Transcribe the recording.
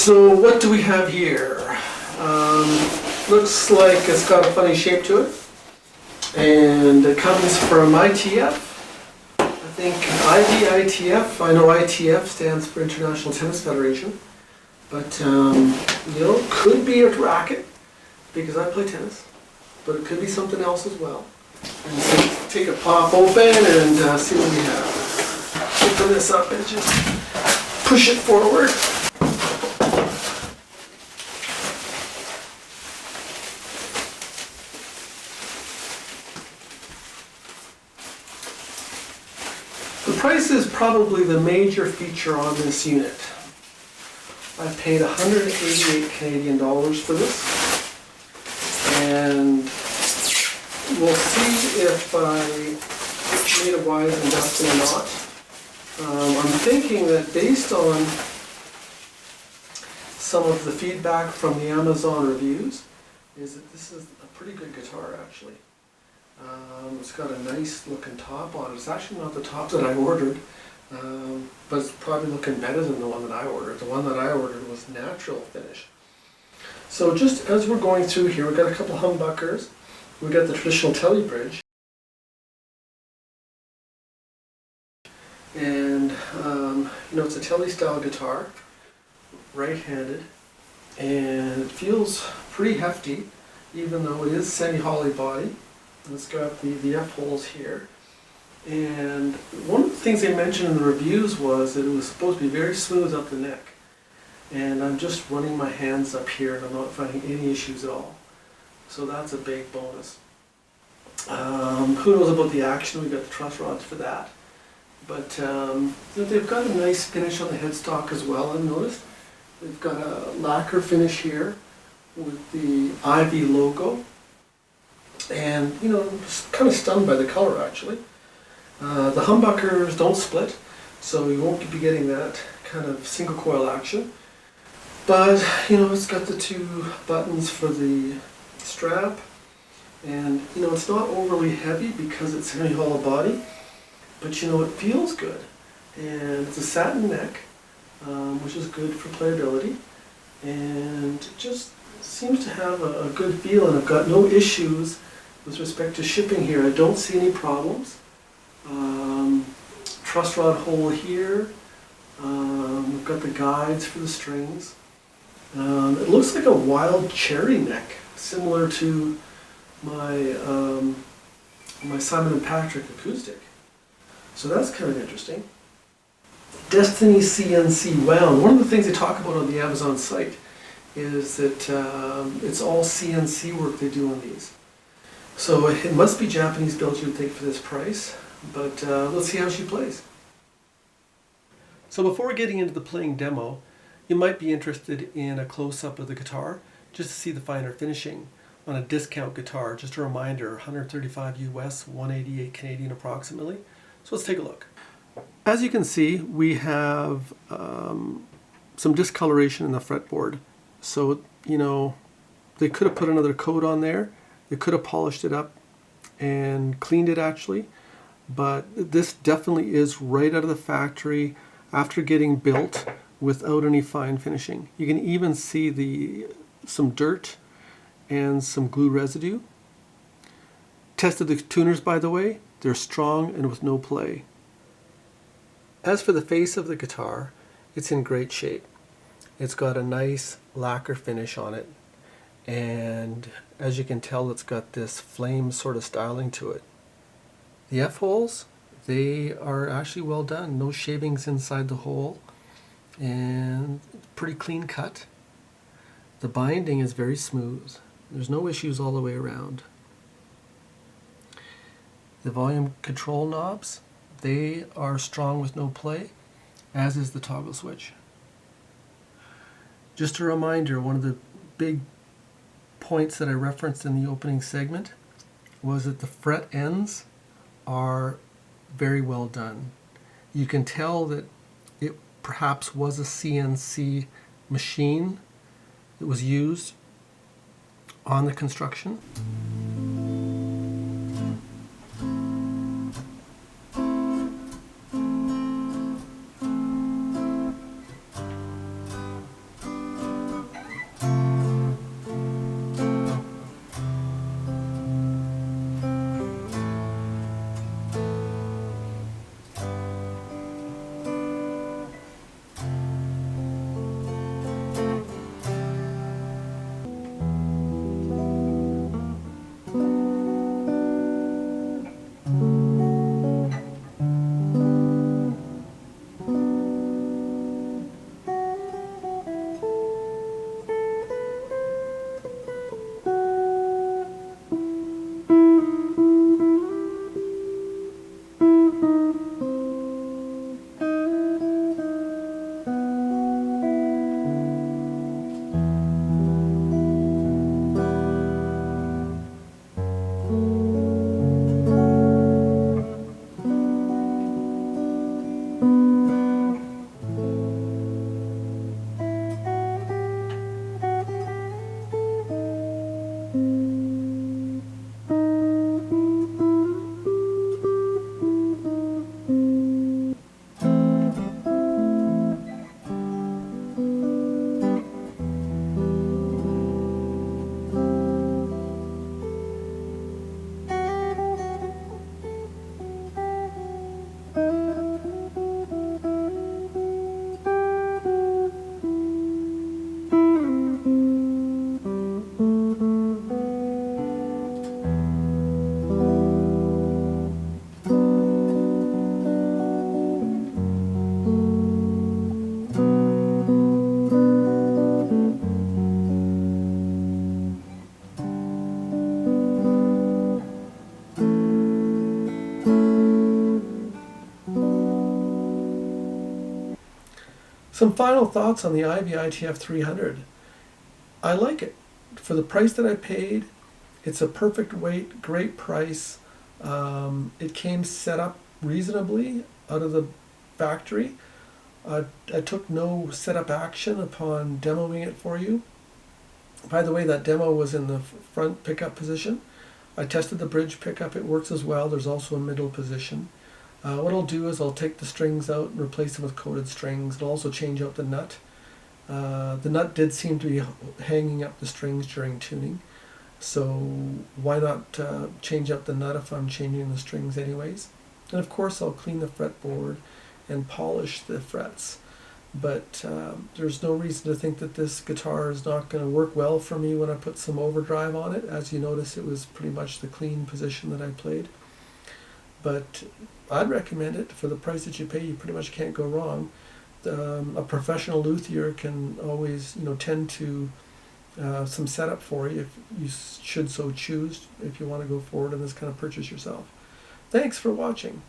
So what do we have here? Looks like it's got a funny shape to it, and it comes from ITF. I think ITF. I know ITF stands for International Tennis Federation, but could be a racket because I play tennis, but it could be something else as well. And so take a pop open and see what we have. Open this up and just push it forward. The price is probably the major feature on this unit. I paid 188 Canadian dollars for this, and we'll see if I made a wise investment or not. I'm thinking that based on some of the feedback from the Amazon reviews, is that this is a pretty good guitar actually. It's got a nice looking top on it. It's actually not the top that I ordered, but it's probably looking better than the one that I ordered. The one that I ordered was natural finish. So just as we're going through here, we've got a couple humbuckers. We've got the traditional telly bridge. And it's a telly style guitar, right-handed, and it feels pretty hefty, even though it is semi-holly body. It's got the F-holes here. And one of the things they mentioned in the reviews was that it was supposed to be very smooth up the neck. And I'm just running my hands up here and I'm not finding any issues at all. So that's a big bonus. Who knows about the action? We've got the truss rods for that. But they've got a nice finish on the headstock as well, I've noticed. They've got a lacquer finish here with the Ivy logo. And, just kind of stunned by the color actually. The humbuckers don't split, so you won't be getting that kind of single coil action. But, it's got the two buttons for the strap. And, it's not overly heavy because it's semi-hollow body. But, it feels good. And it's a satin neck, which is good for playability. And it just seems to have a good feel, and I've got no issues with respect to shipping here. I don't see any problems. Truss rod hole here. We've got the guides for the strings. It looks like a wild cherry neck, similar to my my Simon & Patrick acoustic. So that's kind of interesting. Destiny CNC wound. One of the things they talk about on the Amazon site is that it's all CNC work they do on these. So it must be Japanese built, you would think, for this price, but let's see how she plays. So before getting into the playing demo, you might be interested in a close-up of the guitar, just to see the finer finishing on a discount guitar. Just a reminder, 135 US, 188 Canadian approximately. So let's take a look. As you can see, we have some discoloration in the fretboard. So, they could have put another coat on there. They could have polished it up and cleaned it actually, but this definitely is right out of the factory after getting built without any fine finishing. You can even see some dirt and some glue residue. Tested the tuners, by the way. They're strong and with no play. As for the face of the guitar, it's in great shape. It's got a nice lacquer finish on it. And as you can tell, it's got this flame sort of styling to it. The F-holes, they are actually well done. No shavings inside the hole, and pretty clean cut. The binding is very smooth. There's no issues all the way around. The volume control knobs, they are strong with no play, as is the toggle switch. Just a reminder, one of the big points that I referenced in the opening segment was that the fret ends are very well done. You can tell that it perhaps was a CNC machine that was used on the construction. Some final thoughts on the Ivy ITF 300. I like it. For the price that I paid, it's a perfect weight, great price. It came set up reasonably out of the factory. I took no setup action upon demoing it for you. By the way, that demo was in the front pickup position. I tested the bridge pickup, it works as well. There's also a middle position. What I'll do is I'll take the strings out and replace them with coated strings. I'll also change out the nut. The nut did seem to be hanging up the strings during tuning, so why not change out the nut if I'm changing the strings anyways. And of course I'll clean the fretboard and polish the frets, but there's no reason to think that this guitar is not going to work well for me when I put some overdrive on it. As you notice, it was pretty much the clean position that I played. But I'd recommend it. For the price that you pay, you pretty much can't go wrong. A professional luthier can always, tend to some setup for you if you should so choose, if you want to go forward in this kind of purchase yourself. Thanks for watching.